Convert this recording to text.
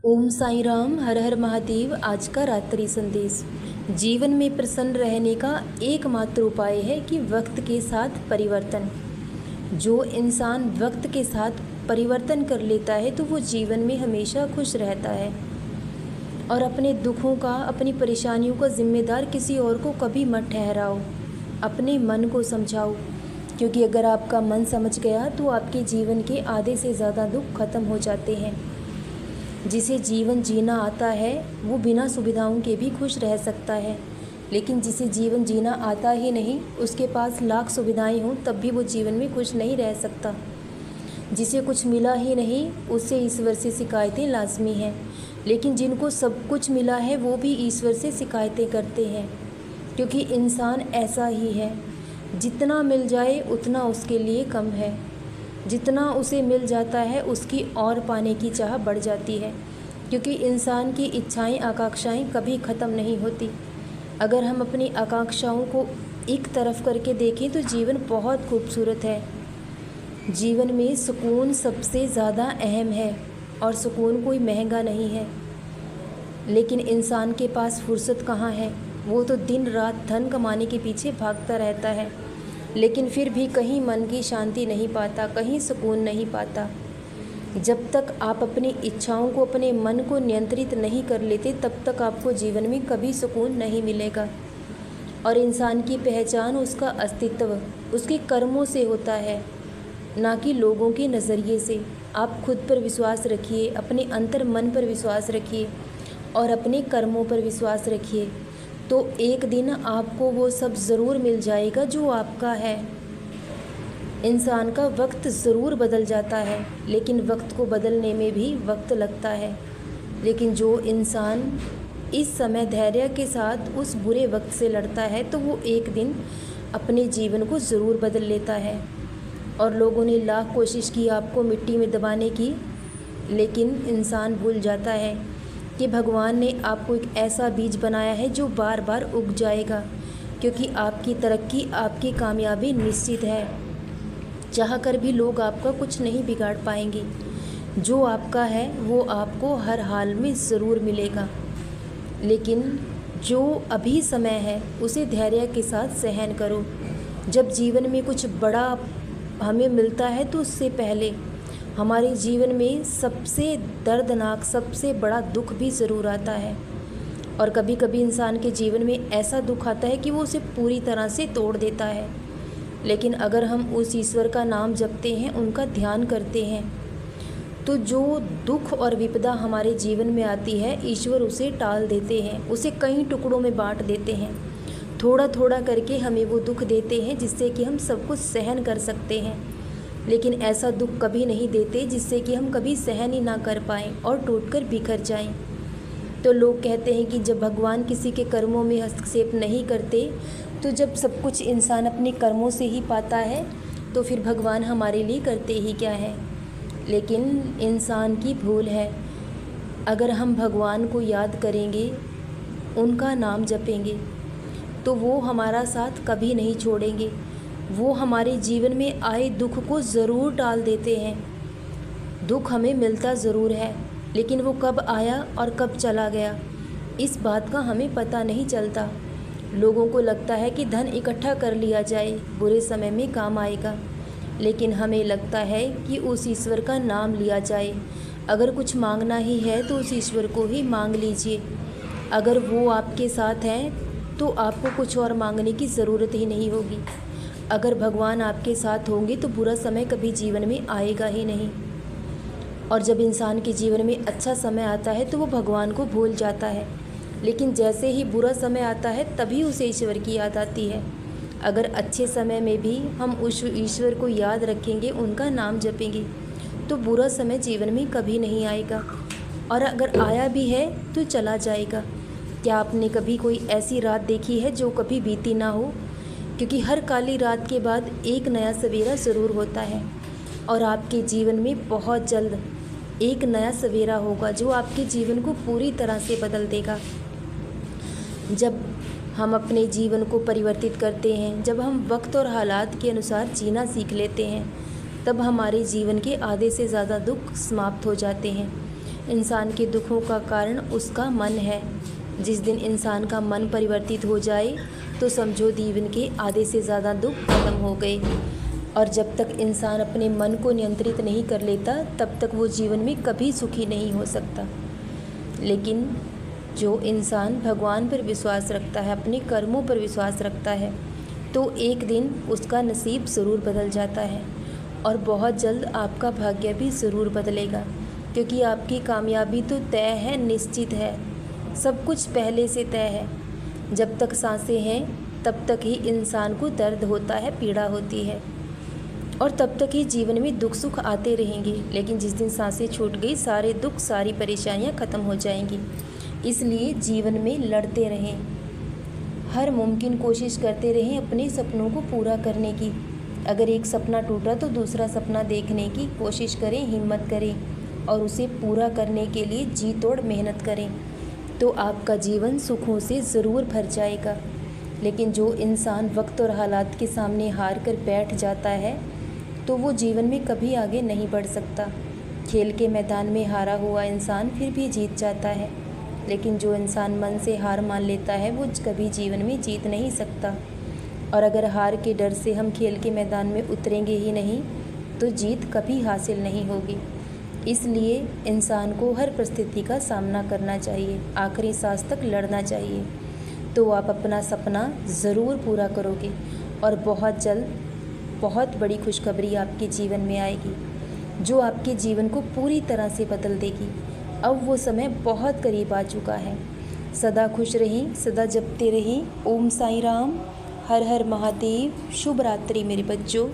ओम साईं राम, हर हर महादेव। आज का रात्रि संदेश। जीवन में प्रसन्न रहने का एकमात्र उपाय है कि वक्त के साथ परिवर्तन। जो इंसान वक्त के साथ परिवर्तन कर लेता है तो वो जीवन में हमेशा खुश रहता है और अपने दुखों का, अपनी परेशानियों का जिम्मेदार किसी और को कभी मत ठहराओ। अपने मन को समझाओ, क्योंकि अगर आपका मन समझ गया तो आपके जीवन के आधे से ज़्यादा दुख खत्म हो जाते हैं। जिसे जीवन जीना आता है वो बिना सुविधाओं के भी खुश रह सकता है, लेकिन जिसे जीवन जीना आता ही नहीं, उसके पास लाख सुविधाएं हों तब भी वो जीवन में खुश नहीं रह सकता। जिसे कुछ मिला ही नहीं, उससे ईश्वर से शिकायतें लाजमी हैं, लेकिन जिनको सब कुछ मिला है वो भी ईश्वर से शिकायतें करते हैं, क्योंकि इंसान ऐसा ही है। जितना मिल जाए उतना उसके लिए कम है, जितना उसे मिल जाता है उसकी और पाने की चाह बढ़ जाती है, क्योंकि इंसान की इच्छाएं, आकांक्षाएं कभी ख़त्म नहीं होती। अगर हम अपनी आकांक्षाओं को एक तरफ करके देखें तो जीवन बहुत खूबसूरत है। जीवन में सुकून सबसे ज़्यादा अहम है और सुकून कोई महंगा नहीं है, लेकिन इंसान के पास फुर्सत कहाँ है। वो तो दिन रात धन कमाने के पीछे भागता रहता है, लेकिन फिर भी कहीं मन की शांति नहीं पाता, कहीं सुकून नहीं पाता। जब तक आप अपनी इच्छाओं को, अपने मन को नियंत्रित नहीं कर लेते, तब तक आपको जीवन में कभी सुकून नहीं मिलेगा। और इंसान की पहचान, उसका अस्तित्व उसके कर्मों से होता है, ना कि लोगों के नज़रिए से। आप खुद पर विश्वास रखिए, अपने अंतर मन पर विश्वास रखिए और अपने कर्मों पर विश्वास रखिए, तो एक दिन आपको वो सब ज़रूर मिल जाएगा जो आपका है। इंसान का वक्त ज़रूर बदल जाता है, लेकिन वक्त को बदलने में भी वक्त लगता है। लेकिन जो इंसान इस समय धैर्य के साथ उस बुरे वक्त से लड़ता है तो वो एक दिन अपने जीवन को ज़रूर बदल लेता है। और लोगों ने लाख कोशिश की आपको मिट्टी में दबाने की, लेकिन इंसान भूल जाता है कि भगवान ने आपको एक ऐसा बीज बनाया है जो बार बार उग जाएगा, क्योंकि आपकी तरक्की, आपकी कामयाबी निश्चित है। चाह कर भी लोग आपका कुछ नहीं बिगाड़ पाएंगे। जो आपका है वो आपको हर हाल में ज़रूर मिलेगा, लेकिन जो अभी समय है उसे धैर्य के साथ सहन करो। जब जीवन में कुछ बड़ा हमें मिलता है तो उससे पहले हमारे जीवन में सबसे दर्दनाक, सबसे बड़ा दुख भी ज़रूर आता है। और कभी कभी इंसान के जीवन में ऐसा दुख आता है कि वो उसे पूरी तरह से तोड़ देता है, लेकिन अगर हम उस ईश्वर का नाम जपते हैं, उनका ध्यान करते हैं, तो जो दुख और विपदा हमारे जीवन में आती है, ईश्वर उसे टाल देते हैं, उसे कई टुकड़ों में बांट देते हैं। थोड़ा थोड़ा करके हमें वो दुख देते हैं जिससे कि हम सब कुछ सहन कर सकते हैं, लेकिन ऐसा दुख कभी नहीं देते जिससे कि हम कभी सहन ही ना कर पाएँ और टूटकर बिखर जाएं। तो लोग कहते हैं कि जब भगवान किसी के कर्मों में हस्तक्षेप नहीं करते, तो जब सब कुछ इंसान अपने कर्मों से ही पाता है, तो फिर भगवान हमारे लिए करते ही क्या है। लेकिन इंसान की भूल है। अगर हम भगवान को याद करेंगे, उनका नाम जपेंगे, तो वो हमारा साथ कभी नहीं छोड़ेंगे। वो हमारे जीवन में आए दुख को ज़रूर टाल देते हैं। दुख हमें मिलता ज़रूर है, लेकिन वो कब आया और कब चला गया, इस बात का हमें पता नहीं चलता। लोगों को लगता है कि धन इकट्ठा कर लिया जाए, बुरे समय में काम आएगा, लेकिन हमें लगता है कि उस ईश्वर का नाम लिया जाए। अगर कुछ मांगना ही है तो उस ईश्वर को ही मांग लीजिए। अगर वो आपके साथ हैं तो आपको कुछ और मांगने की ज़रूरत ही नहीं होगी। अगर भगवान आपके साथ होंगे तो बुरा समय कभी जीवन में आएगा ही नहीं। और जब इंसान के जीवन में अच्छा समय आता है तो वो भगवान को भूल जाता है, लेकिन जैसे ही बुरा समय आता है तभी उसे ईश्वर की याद आती है। अगर अच्छे समय में भी हम उस ईश्वर को याद रखेंगे, उनका नाम जपेंगे, तो बुरा समय जीवन में कभी नहीं आएगा, और अगर आया भी है तो चला जाएगा। क्या आपने कभी कोई ऐसी रात देखी है जो कभी बीती ना हो? क्योंकि हर काली रात के बाद एक नया सवेरा ज़रूर होता है, और आपके जीवन में बहुत जल्द एक नया सवेरा होगा जो आपके जीवन को पूरी तरह से बदल देगा। जब हम अपने जीवन को परिवर्तित करते हैं, जब हम वक्त और हालात के अनुसार जीना सीख लेते हैं, तब हमारे जीवन के आधे से ज़्यादा दुख समाप्त हो जाते हैं। इंसान के दुखों का कारण उसका मन है। जिस दिन इंसान का मन परिवर्तित हो जाए तो समझो जीवन के आधे से ज़्यादा दुख खत्म हो गए। और जब तक इंसान अपने मन को नियंत्रित नहीं कर लेता तब तक वो जीवन में कभी सुखी नहीं हो सकता। लेकिन जो इंसान भगवान पर विश्वास रखता है, अपने कर्मों पर विश्वास रखता है, तो एक दिन उसका नसीब ज़रूर बदल जाता है और बहुत जल्द आपका भाग्य भी ज़रूर बदलेगा, क्योंकि आपकी कामयाबी तो तय है, निश्चित है। सब कुछ पहले से तय है। जब तक सांसें हैं तब तक ही इंसान को दर्द होता है, पीड़ा होती है, और तब तक ही जीवन में दुख सुख आते रहेंगे। लेकिन जिस दिन सांसें छूट गई, सारे दुख, सारी परेशानियां ख़त्म हो जाएंगी। इसलिए जीवन में लड़ते रहें, हर मुमकिन कोशिश करते रहें अपने सपनों को पूरा करने की। अगर एक सपना टूटा तो दूसरा सपना देखने की कोशिश करें, हिम्मत करें और उसे पूरा करने के लिए जी तोड़ मेहनत करें, तो आपका जीवन सुखों से ज़रूर भर जाएगा। लेकिन जो इंसान वक्त और हालात के सामने हार कर बैठ जाता है तो वो जीवन में कभी आगे नहीं बढ़ सकता। खेल के मैदान में हारा हुआ इंसान फिर भी जीत जाता है, लेकिन जो इंसान मन से हार मान लेता है वो कभी जीवन में जीत नहीं सकता। और अगर हार के डर से हम खेल के मैदान में उतरेंगे ही नहीं तो जीत कभी हासिल नहीं होगी। इसलिए इंसान को हर परिस्थिति का सामना करना चाहिए, आखिरी सांस तक लड़ना चाहिए, तो आप अपना सपना ज़रूर पूरा करोगे और बहुत जल्द बहुत बड़ी खुशखबरी आपके जीवन में आएगी, जो आपके जीवन को पूरी तरह से बदल देगी। अब वो समय बहुत करीब आ चुका है। सदा खुश रहीं, सदा जपते रहीं। ओम साईं राम, हर हर महादेव। शुभ रात्रि मेरे बच्चों।